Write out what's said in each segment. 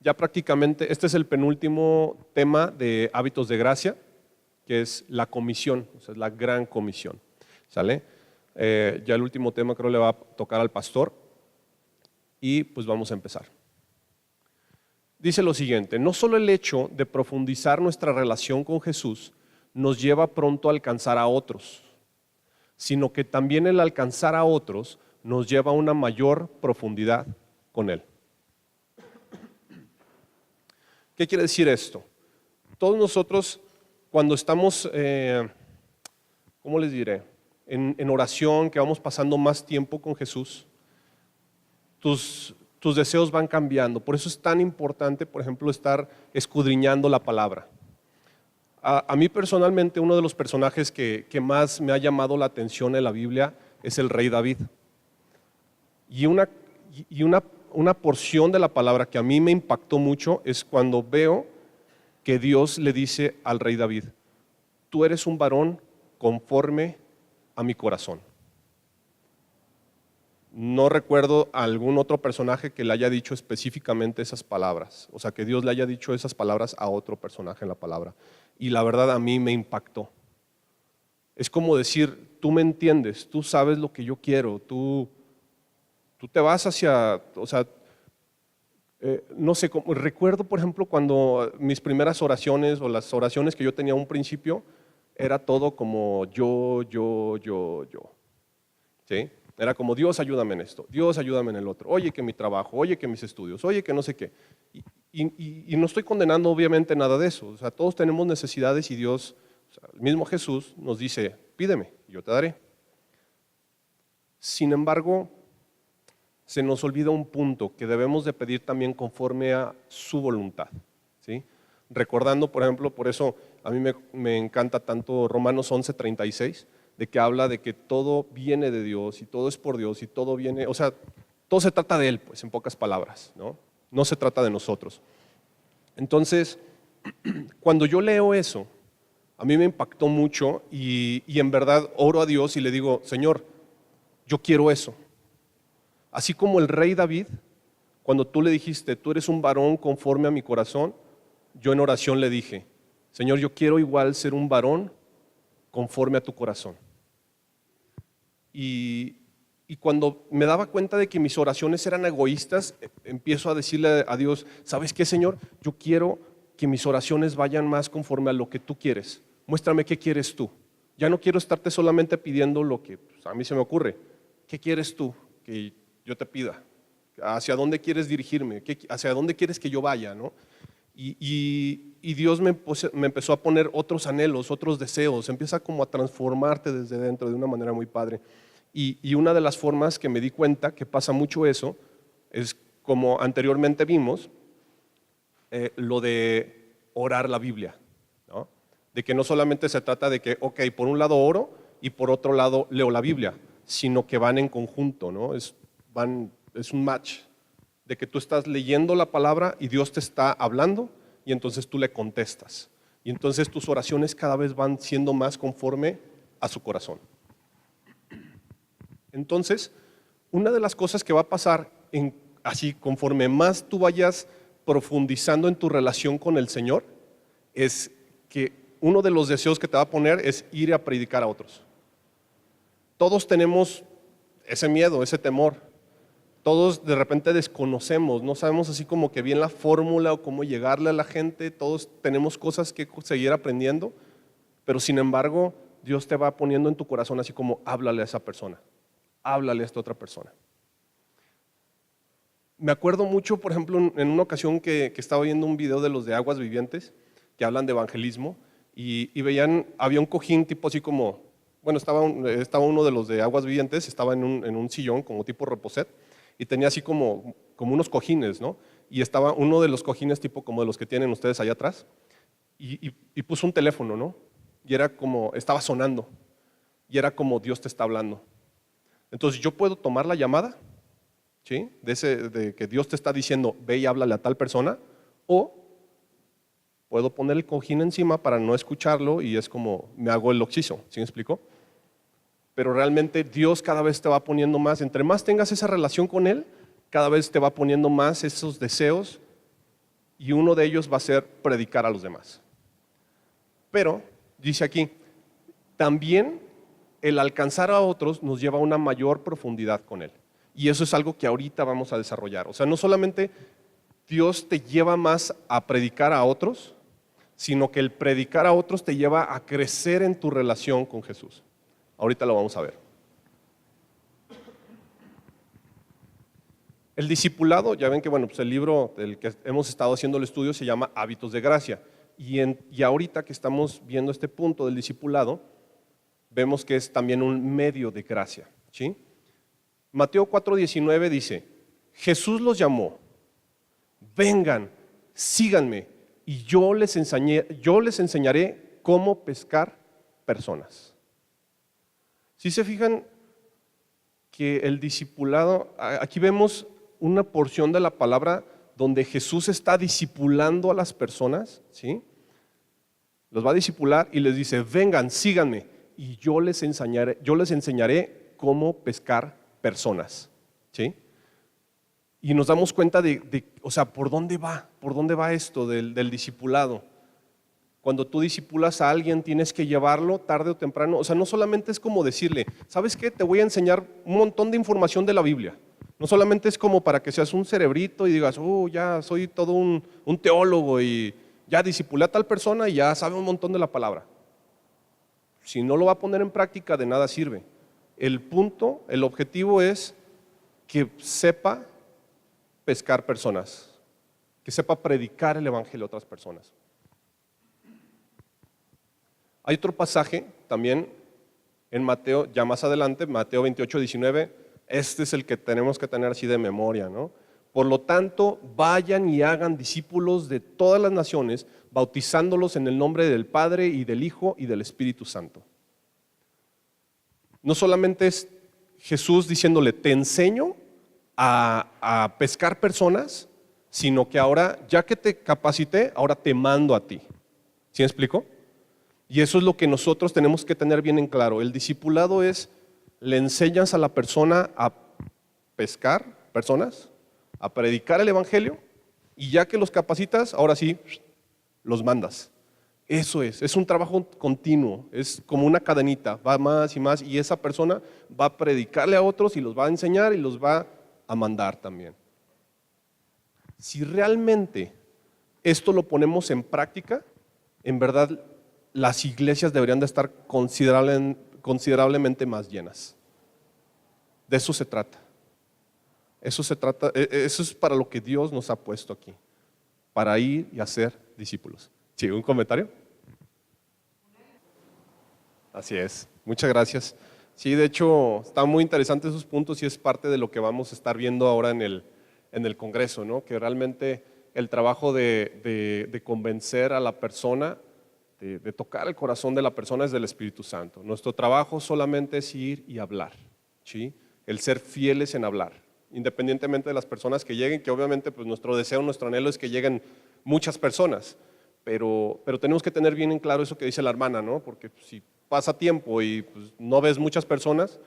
Ya prácticamente, este es el penúltimo tema de hábitos de gracia, que es la comisión, o sea, es la gran comisión. ¿Sale? Ya el último tema creo le va a tocar al pastor y pues vamos a empezar. Dice lo siguiente: no solo el hecho de profundizar nuestra relación con Jesús nos lleva pronto a alcanzar a otros, sino que también el alcanzar a otros nos lleva a una mayor profundidad con Él. ¿Qué quiere decir esto? Todos nosotros cuando estamos, ¿cómo les diré? En oración, que vamos pasando más tiempo con Jesús, tus deseos van cambiando. Por eso es tan importante, por ejemplo, estar escudriñando la palabra. A mí personalmente, uno de los personajes que más me ha llamado la atención en la Biblia es el rey David. Y una porción de la palabra que a mí me impactó mucho es cuando veo que Dios le dice al rey David: tú eres un varón conforme a mi corazón. No recuerdo a algún otro personaje que le haya dicho específicamente esas palabras, o sea, que Dios le haya dicho esas palabras a otro personaje en la palabra. Y la verdad a mí me impactó. Es como decir: tú me entiendes, tú sabes lo que yo quiero, tú te vas hacia, o sea, no sé, recuerdo por ejemplo cuando mis primeras oraciones o las oraciones que yo tenía a un principio, era todo como yo, ¿sí? Era como: Dios, ayúdame en esto, Dios, ayúdame en el otro, oye que mi trabajo, oye que mis estudios, oye que no sé qué. Y no estoy condenando obviamente nada de eso, o sea, todos tenemos necesidades y Dios, o sea, el mismo Jesús nos dice: pídeme, yo te daré. Sin embargo, se nos olvida un punto, que debemos de pedir también conforme a su voluntad, ¿sí? Recordando, por ejemplo, por eso a mí me encanta tanto Romanos 11:36, de que habla de que todo viene de Dios y todo es por Dios y todo viene, o sea, todo se trata de Él, pues en pocas palabras, ¿no? No se trata de nosotros. Entonces, cuando yo leo eso, a mí me impactó mucho y en verdad oro a Dios y le digo: Señor, yo quiero eso. Así como el rey David, cuando tú le dijiste: tú eres un varón conforme a mi corazón, yo en oración le dije: Señor, yo quiero igual ser un varón conforme a tu corazón. Y cuando me daba cuenta de que mis oraciones eran egoístas, empiezo a decirle a Dios: ¿sabes qué, Señor? Yo quiero que mis oraciones vayan más conforme a lo que tú quieres. Muéstrame qué quieres tú. Ya no quiero estarte solamente pidiendo lo que pues, a mí se me ocurre. ¿Qué quieres tú que yo te pida? ¿Hacia dónde quieres dirigirme? ¿Hacia dónde quieres que yo vaya? ¿No? Y Dios me empezó a poner otros anhelos, otros deseos, empieza como a transformarte desde dentro de una manera muy padre. Y una de las formas que me di cuenta que pasa mucho eso es, como anteriormente vimos, lo de orar la Biblia, ¿no? De que no solamente se trata de que, ok, por un lado oro y por otro lado leo la Biblia, sino que van en conjunto, ¿no? Es un match, de que tú estás leyendo la palabra y Dios te está hablando y entonces tú le contestas. Y entonces tus oraciones cada vez van siendo más conforme a su corazón. Entonces, una de las cosas que va a pasar, así conforme más tú vayas profundizando en tu relación con el Señor, es que uno de los deseos que te va a poner es ir a predicar a otros. Todos tenemos ese miedo, ese temor. Todos de repente desconocemos, no sabemos así como que bien la fórmula o cómo llegarle a la gente. Todos tenemos cosas que seguir aprendiendo, pero sin embargo Dios te va poniendo en tu corazón así como: háblale a esa persona, háblale a esta otra persona. Me acuerdo mucho, por ejemplo, en una ocasión que estaba viendo un video de los de Aguas Vivientes que hablan de evangelismo y veían, había un cojín tipo así como, bueno, estaba uno de los de Aguas Vivientes, estaba en un sillón como tipo reposet y tenía así como unos cojines, ¿no? Y estaba uno de los cojines tipo como de los que tienen ustedes allá atrás y puso un teléfono, ¿no? Y era como, estaba sonando y era como: Dios te está hablando. Entonces yo puedo tomar la llamada, ¿sí? De que Dios te está diciendo: ve y háblale a tal persona, o puedo poner el cojín encima para no escucharlo y es como me hago el oxiso, ¿sí me explico? Pero realmente Dios cada vez te va poniendo más, entre más tengas esa relación con Él, cada vez te va poniendo más esos deseos y uno de ellos va a ser predicar a los demás. Pero, dice aquí, también el alcanzar a otros nos lleva a una mayor profundidad con Él. Y eso es algo que ahorita vamos a desarrollar. O sea, no solamente Dios te lleva más a predicar a otros, sino que el predicar a otros te lleva a crecer en tu relación con Jesús. Ahorita lo vamos a ver. El discipulado, ya ven que bueno, pues el libro del que hemos estado haciendo el estudio se llama Hábitos de Gracia. Y ahorita que estamos viendo este punto del discipulado, vemos que es también un medio de gracia, ¿sí? Mateo 4:19 dice, Jesús los llamó, vengan, síganme, y yo les enseñaré cómo pescar personas. Si se fijan que el discipulado, aquí vemos una porción de la palabra donde Jesús está discipulando a las personas, ¿sí? Los va a discipular y les dice, vengan, síganme, y yo les enseñaré cómo pescar personas, ¿sí? Y nos damos cuenta o sea, ¿por dónde va esto del discipulado? Cuando tú discipulas a alguien tienes que llevarlo tarde o temprano, o sea, no solamente es como decirle, ¿sabes qué? Te voy a enseñar un montón de información de la Biblia. No solamente es como para que seas un cerebrito y digas, ya soy todo un teólogo y ya discipulé a tal persona y ya sabe un montón de la palabra. Si no lo va a poner en práctica, de nada sirve. El objetivo es que sepa pescar personas, que sepa predicar el evangelio a otras personas. Hay otro pasaje también en Mateo, ya más adelante, Mateo 28:19, este es el que tenemos que tener así de memoria, ¿no? Por lo tanto, vayan y hagan discípulos de todas las naciones, bautizándolos en el nombre del Padre y del Hijo y del Espíritu Santo. No solamente es Jesús diciéndole, te enseño a pescar personas, sino que ahora, ya que te capacité, ahora te mando a ti. ¿Sí me explico? Y eso es lo que nosotros tenemos que tener bien en claro. El discipulado es, le enseñas a la persona a pescar personas, a predicar el evangelio, y ya que los capacitas, ahora sí, los mandas. Eso es un trabajo continuo, es como una cadenita, va más y más, y esa persona va a predicarle a otros y los va a enseñar y los va a mandar también. Si realmente esto lo ponemos en práctica, en verdad las iglesias deberían de estar considerablemente más llenas. De eso se trata. Eso es para lo que Dios nos ha puesto aquí, para ir y hacer discípulos. Sí, ¿un comentario? Así es, muchas gracias. Sí, de hecho, están muy interesantes esos puntos y es parte de lo que vamos a estar viendo ahora en el Congreso, ¿no? Que realmente el trabajo de convencer a la persona, de tocar el corazón de la persona es del Espíritu Santo. Nuestro trabajo solamente es ir y hablar, ¿sí? El ser fieles en hablar, independientemente de las personas que lleguen, que obviamente pues nuestro deseo, nuestro anhelo es que lleguen muchas personas, pero tenemos que tener bien en claro eso que dice la hermana, ¿no? Porque si pasa tiempo y pues, no ves muchas personas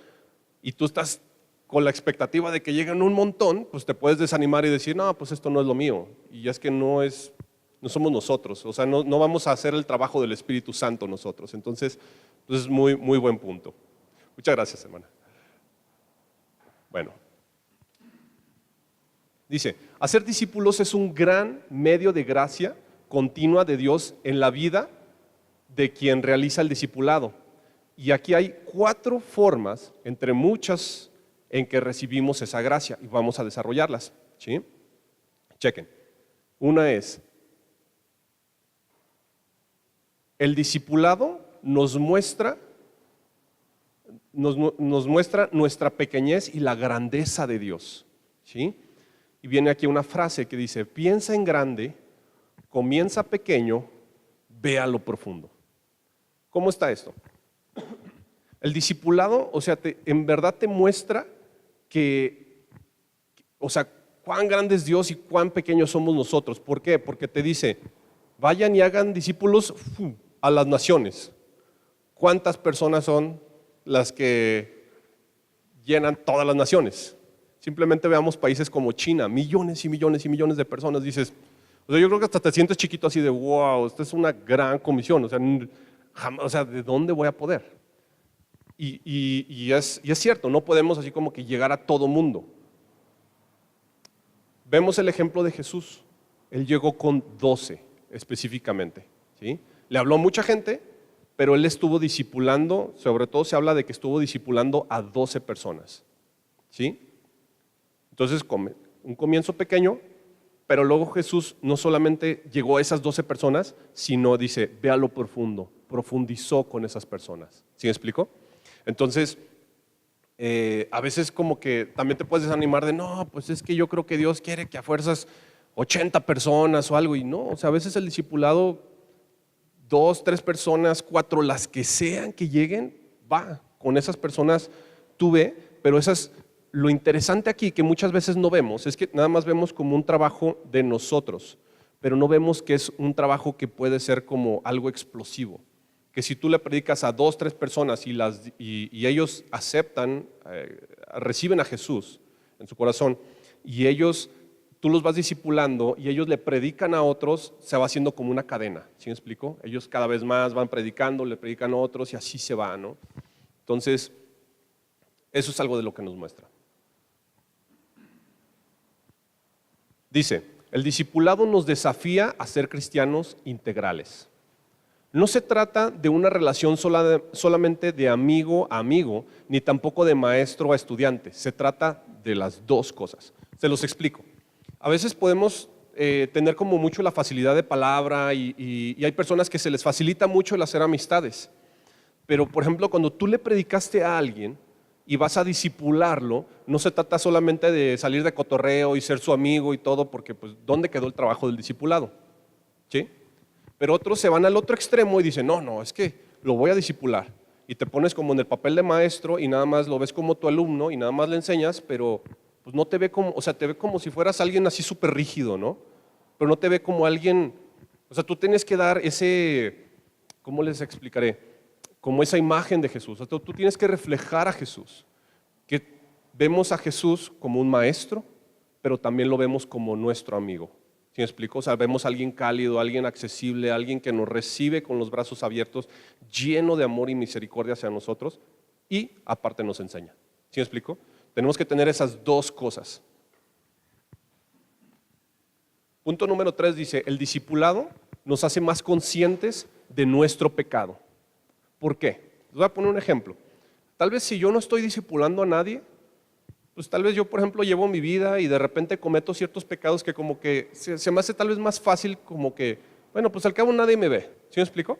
y tú estás con la expectativa de que lleguen un montón, pues te puedes desanimar y decir, no, pues esto no es lo mío. Y es que no somos nosotros, o sea, no vamos a hacer el trabajo del Espíritu Santo nosotros. Entonces, pues es muy, muy buen punto. Muchas gracias, hermana. Bueno, dice, hacer discípulos es un gran medio de gracia continua de Dios en la vida de quien realiza el discipulado. Y aquí hay 4 formas, entre muchas, en que recibimos esa gracia y vamos a desarrollarlas, ¿sí? Chequen. Una es, el discipulado nos muestra nuestra pequeñez y la grandeza de Dios, ¿sí? Y viene aquí una frase que dice, piensa en grande, comienza pequeño, ve a lo profundo. ¿Cómo está esto? El discipulado, o sea, en verdad te muestra o sea, cuán grande es Dios y cuán pequeños somos nosotros. ¿Por qué? Porque te dice, vayan y hagan discípulos a las naciones. ¿Cuántas personas son las que llenan todas las naciones? Simplemente veamos países como China, millones y millones y millones de personas. Dices, O sea, yo creo que hasta te sientes chiquito así de, wow, esta es una gran comisión. O sea, jamás, o sea, ¿de dónde voy a poder? Y es cierto, no podemos así como que llegar a todo mundo. Vemos el ejemplo de Jesús. Él llegó con 12 específicamente, ¿sí? Le habló a mucha gente, pero él estuvo discipulando, sobre todo se habla de que estuvo discipulando a 12 personas, ¿sí? Entonces, un comienzo pequeño, pero luego Jesús no solamente llegó a esas 12 personas, sino dice, ve a lo profundo, profundizó con esas personas. ¿Sí me explico? Entonces, a veces como que también te puedes desanimar de, no, pues es que yo creo que Dios quiere que a fuerzas 80 personas o algo, y no, o sea, a veces el discipulado, 2, 3 personas, 4, las que sean que lleguen, va, con esas personas tú ve, pero lo interesante aquí que muchas veces no vemos, es que nada más vemos como un trabajo de nosotros, pero no vemos que es un trabajo que puede ser como algo explosivo. Que si tú le predicas a 2, 3 personas y ellos aceptan, reciben a Jesús en su corazón y tú los vas discipulando y ellos le predican a otros, se va haciendo como una cadena, ¿sí me explico? Ellos cada vez más van predicando, le predican a otros y así se va, ¿no? Entonces, eso es algo de lo que nos muestra. Dice, el discipulado nos desafía a ser cristianos integrales. No se trata de una relación solamente de amigo a amigo, ni tampoco de maestro a estudiante. Se trata de las dos cosas. Se los explico. A veces podemos tener como mucho la facilidad de palabra y hay personas que se les facilita mucho el hacer amistades. Pero, por ejemplo, cuando tú le predicaste a alguien y vas a discipularlo, no se trata solamente de salir de cotorreo y ser su amigo y todo, porque pues, ¿dónde quedó el trabajo del discipulado? ¿Sí? Pero otros se van al otro extremo y dicen, no, es que lo voy a discipular. Y te pones como en el papel de maestro y nada más lo ves como tu alumno y nada más le enseñas, pero pues no te ve como, o sea, te ve como si fueras alguien así súper rígido, ¿no? Pero no te ve como alguien, o sea, tú tienes que dar ¿cómo les explicaré? Como esa imagen de Jesús. O sea, tú tienes que reflejar a Jesús. Que vemos a Jesús como un maestro, pero también lo vemos como nuestro amigo. ¿Sí me explico? O sea, vemos a alguien cálido, alguien accesible, alguien que nos recibe con los brazos abiertos, lleno de amor y misericordia hacia nosotros y aparte nos enseña. ¿Sí me explico? Tenemos que tener esas dos cosas. Punto número 3 dice, el discipulado nos hace más conscientes de nuestro pecado. ¿Por qué? Les voy a poner un ejemplo. Tal vez si yo no estoy discipulando a nadie, pues tal vez yo, por ejemplo, llevo mi vida y de repente cometo ciertos pecados que como que se me hace tal vez más fácil como que, bueno, pues al cabo nadie me ve. ¿Sí me explico?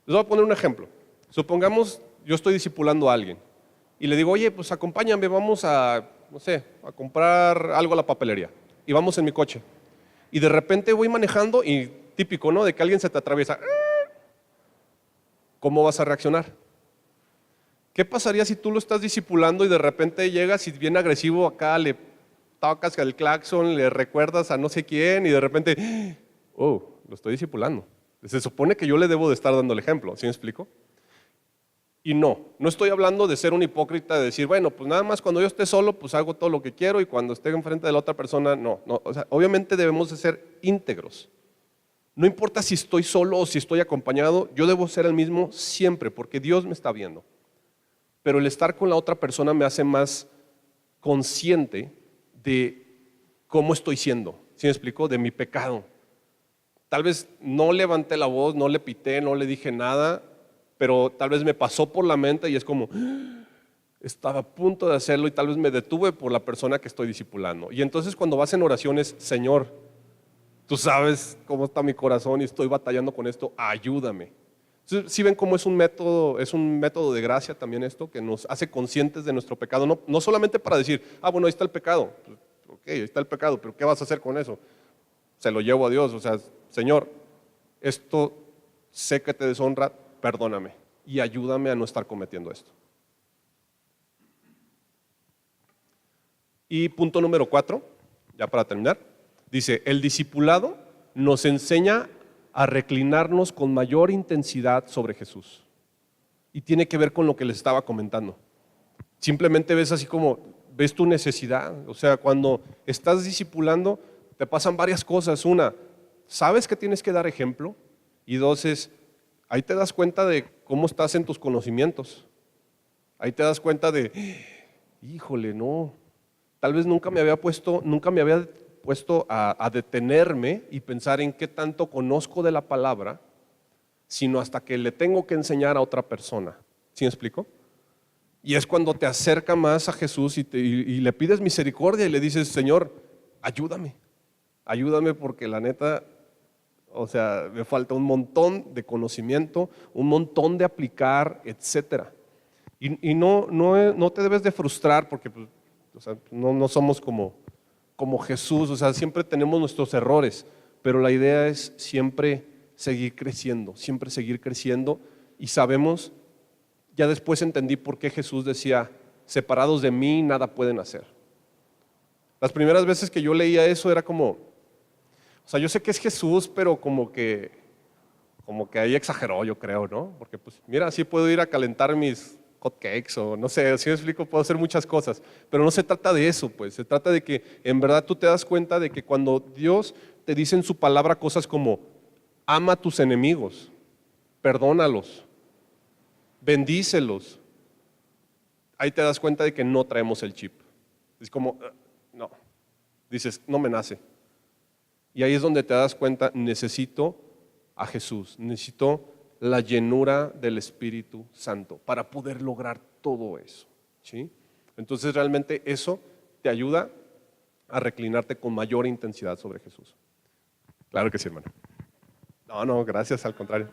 Les voy a poner un ejemplo. Supongamos yo estoy discipulando a alguien y le digo, oye, pues acompáñame, vamos a, no sé, a comprar algo a la papelería. Y vamos en mi coche. Y de repente voy manejando y típico, ¿no? De que alguien se te atraviesa. ¿Cómo vas a reaccionar? ¿Qué pasaría si tú lo estás discipulando y de repente llegas y bien agresivo acá, le tocas el claxon, le recuerdas a no sé quién y de repente, oh, lo estoy discipulando? Se supone que yo le debo de estar dando el ejemplo, ¿sí me explico? Y no estoy hablando de ser un hipócrita, de decir, bueno, pues nada más cuando yo esté solo, pues hago todo lo que quiero y cuando esté enfrente de la otra persona, no. O sea, obviamente debemos de ser íntegros. No importa si estoy solo o si estoy acompañado, yo debo ser el mismo siempre, porque Dios me está viendo. Pero el estar con la otra persona me hace más consciente de cómo estoy siendo, ¿sí me explico? De mi pecado. Tal vez no levanté la voz, no le pité, no le dije nada, pero tal vez me pasó por la mente y es como, estaba a punto de hacerlo y tal vez me detuve por la persona que estoy discipulando. Y entonces cuando vas en oraciones, Señor, tú sabes cómo está mi corazón y estoy batallando con esto, ayúdame. ¿Sí ven cómo es un método de gracia también esto, que nos hace conscientes de nuestro pecado? No solamente para decir, bueno, ahí está el pecado. Ok, ahí está el pecado, pero ¿qué vas a hacer con eso? Se lo llevo a Dios, o sea, Señor, esto sé que te deshonra, perdóname y ayúdame a no estar cometiendo esto. Y punto número 4, ya para terminar, dice, el discipulado nos enseña a reclinarnos con mayor intensidad sobre Jesús. Y tiene que ver con lo que les estaba comentando. Simplemente ves así como, ves tu necesidad. O sea, cuando estás discipulando, te pasan varias cosas. Una, sabes que tienes que dar ejemplo. Y dos es, ahí te das cuenta de cómo estás en tus conocimientos. Ahí te das cuenta de, híjole, no, tal vez nunca me había puesto a detenerme y pensar en qué tanto conozco de la palabra, sino hasta que le tengo que enseñar a otra persona. ¿Sí me explico? Y es cuando te acerca más a Jesús y le pides misericordia y le dices, Señor, ayúdame porque la neta, o sea, me falta un montón de conocimiento, un montón de aplicar, etcétera. Y no te debes de frustrar porque pues, o sea, no somos como Jesús, o sea, siempre tenemos nuestros errores, pero la idea es siempre seguir creciendo y sabemos, ya después entendí por qué Jesús decía, separados de mí nada pueden hacer. Las primeras veces que yo leía eso era como, o sea, yo sé que es Jesús, pero como que ahí exageró, yo creo, ¿no? Porque pues mira, sí puedo ir a calentar mis hot cakes o no sé, si me explico, puedo hacer muchas cosas, pero no se trata de eso, pues, se trata de que en verdad tú te das cuenta de que cuando Dios te dice en su palabra cosas como, ama a tus enemigos, perdónalos, bendícelos, ahí te das cuenta de que no traemos el chip. Es como, no, dices, no me nace. Y ahí es donde te das cuenta, necesito a Jesús, necesito la llenura del Espíritu Santo para poder lograr todo eso, ¿sí? Entonces realmente eso te ayuda a reclinarte con mayor intensidad sobre Jesús. Claro que sí, hermano. No, gracias, al contrario.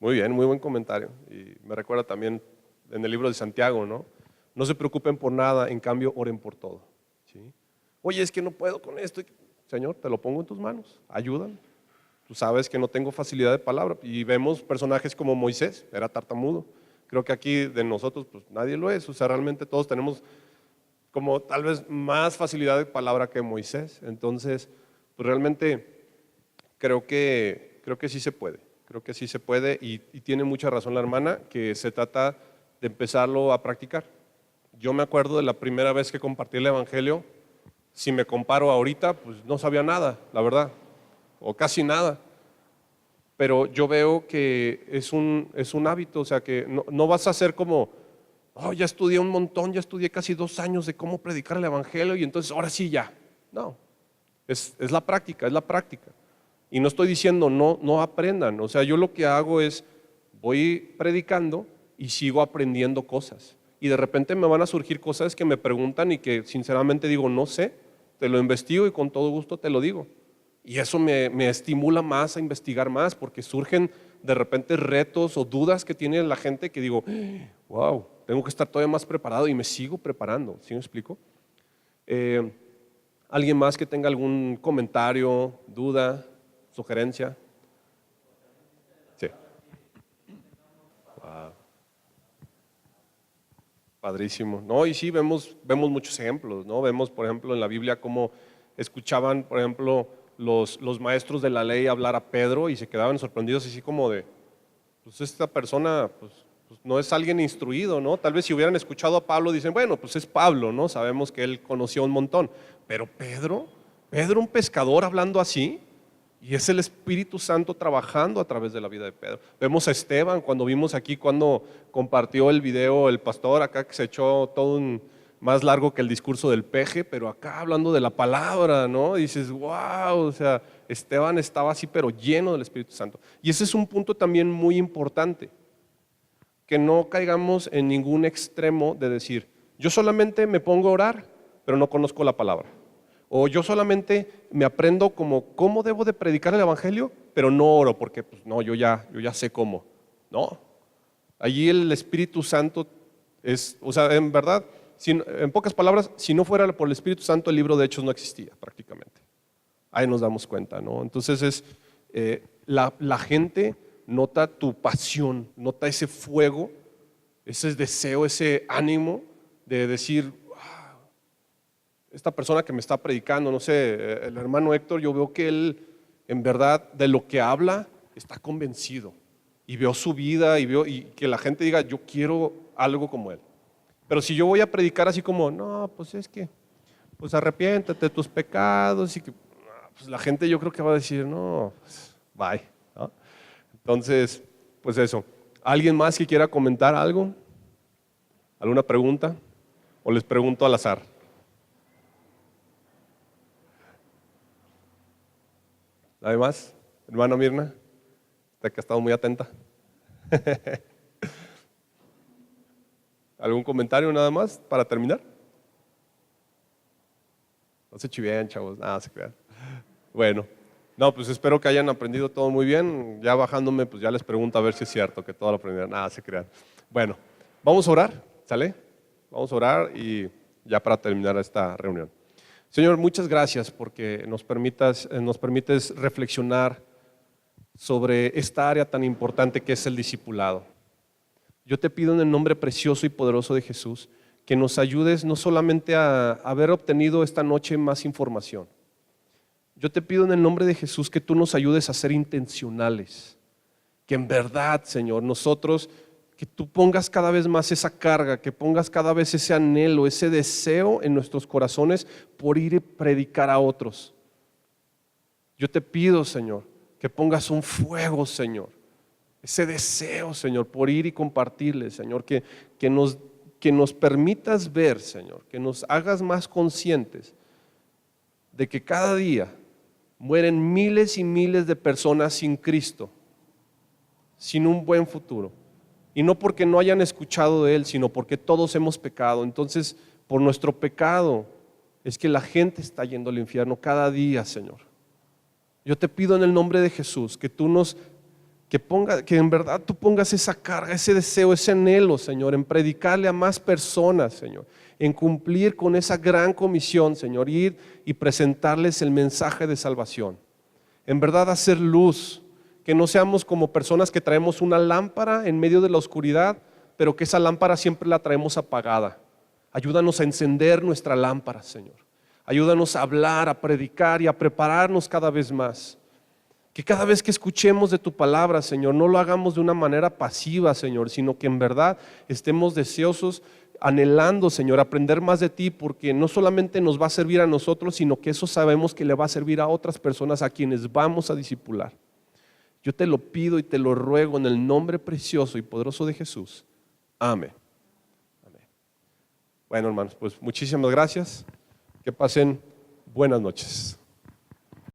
Muy bien, muy buen comentario. Y me recuerda también en el libro de Santiago, ¿no? No se preocupen por nada, en cambio oren por todo, ¿sí? Oye, es que no puedo con esto. Señor, te lo pongo en tus manos, ayúdame. Tú sabes que no tengo facilidad de palabra. Y vemos personajes como Moisés, era tartamudo. Creo que aquí de nosotros, pues nadie lo es. O sea, realmente todos tenemos como tal vez más facilidad de palabra que Moisés. Entonces, pues realmente creo que sí se puede. Creo que sí se puede y tiene mucha razón la hermana que se trata de empezarlo a practicar. Yo me acuerdo de la primera vez que compartí el Evangelio. Si me comparo ahorita, pues no sabía nada, la verdad, o casi nada. Pero yo veo que es un hábito, o sea que no vas a ser como, oh, ya estudié un montón, ya estudié casi 2 años de cómo predicar el Evangelio y entonces ahora sí ya. No, es la práctica, es la práctica. Y no estoy diciendo no aprendan, o sea, yo lo que hago es, voy predicando y sigo aprendiendo cosas. Y de repente me van a surgir cosas que me preguntan y que sinceramente digo, no sé, te lo investigo y con todo gusto te lo digo. Y eso me estimula más a investigar más porque surgen de repente retos o dudas que tiene la gente que digo, wow, tengo que estar todavía más preparado y me sigo preparando, ¿sí me explico? ¿Alguien más que tenga algún comentario, duda, sugerencia? Sí. Wow. Padrísimo. No, y sí, vemos muchos ejemplos, ¿no? Vemos, por ejemplo, en la Biblia cómo escuchaban, por ejemplo, los maestros de la ley hablar a Pedro y se quedaban sorprendidos así como de, pues esta persona pues no es alguien instruido, ¿no? Tal vez si hubieran escuchado a Pablo dicen, bueno, pues es Pablo, ¿no? Sabemos que él conoció un montón. Pero Pedro, un pescador hablando así, y es el Espíritu Santo trabajando a través de la vida de Pedro. Vemos a Esteban cuando vimos aquí, cuando compartió el video, el pastor acá que se echó todo un más largo que el discurso del peje, pero acá hablando de la palabra, ¿no? Y dices, wow, o sea, Esteban estaba así, pero lleno del Espíritu Santo. Y ese es un punto también muy importante, que no caigamos en ningún extremo de decir, yo solamente me pongo a orar, pero no conozco la palabra. O yo solamente me aprendo cómo debo de predicar el Evangelio, pero no oro, porque pues, no, yo ya sé cómo. No, allí el Espíritu Santo es, o sea, en verdad, en pocas palabras, si no fuera por el Espíritu Santo, el libro de Hechos no existía prácticamente. Ahí nos damos cuenta, ¿no? Entonces la gente nota tu pasión, nota ese fuego, ese deseo, ese ánimo de decir, esta persona que me está predicando, no sé, el hermano Héctor, yo veo que él en verdad de lo que habla está convencido y veo su vida y que la gente diga, yo quiero algo como él. Pero si yo voy a predicar así como, no, pues es que pues arrepiéntete de tus pecados y que pues la gente yo creo que va a decir, no, pues, bye, ¿no? Entonces, pues eso. ¿Alguien más que quiera comentar algo? ¿Alguna pregunta? ¿O les pregunto al azar? Además, hermana Mirna, usted que ha estado muy atenta. ¿Algún comentario nada más para terminar? No se chiven, chavos, nada se crean. Bueno, no, pues espero que hayan aprendido todo muy bien. Ya bajándome, pues ya les pregunto a ver si es cierto que todo lo aprendieron. Nada se crean. Bueno, vamos a orar, ¿sale? Vamos a orar y ya para terminar esta reunión. Señor, muchas gracias porque nos permites reflexionar sobre esta área tan importante que es el discipulado. Yo te pido en el nombre precioso y poderoso de Jesús que nos ayudes no solamente a haber obtenido esta noche más información. Yo te pido en el nombre de Jesús que tú nos ayudes a ser intencionales, que en verdad, Señor, nosotros, que tú pongas cada vez más esa carga, que pongas cada vez ese anhelo, ese deseo en nuestros corazones por ir y predicar a otros. Yo te pido, Señor, que pongas un fuego, Señor, ese deseo, Señor, por ir y compartirles, Señor, que nos permitas ver, Señor, que nos hagas más conscientes de que cada día mueren miles y miles de personas sin Cristo, sin un buen futuro. Y no porque no hayan escuchado de Él, sino porque todos hemos pecado. Entonces, por nuestro pecado es que la gente está yendo al infierno cada día, Señor. Yo te pido en el nombre de Jesús que que en verdad tú pongas esa carga, ese deseo, ese anhelo, Señor, en predicarle a más personas, Señor, en cumplir con esa gran comisión, Señor, ir y presentarles el mensaje de salvación. En verdad hacer luz, que no seamos como personas que traemos una lámpara en medio de la oscuridad, pero que esa lámpara siempre la traemos apagada. Ayúdanos a encender nuestra lámpara, Señor. Ayúdanos a hablar, a predicar y a prepararnos cada vez más. Que cada vez que escuchemos de tu palabra, Señor, no lo hagamos de una manera pasiva, Señor, sino que en verdad estemos deseosos, anhelando, Señor, aprender más de ti, porque no solamente nos va a servir a nosotros, sino que eso sabemos que le va a servir a otras personas a quienes vamos a discipular. Yo te lo pido y te lo ruego en el nombre precioso y poderoso de Jesús. Amén. Amén. Bueno, hermanos, pues muchísimas gracias. Que pasen buenas noches.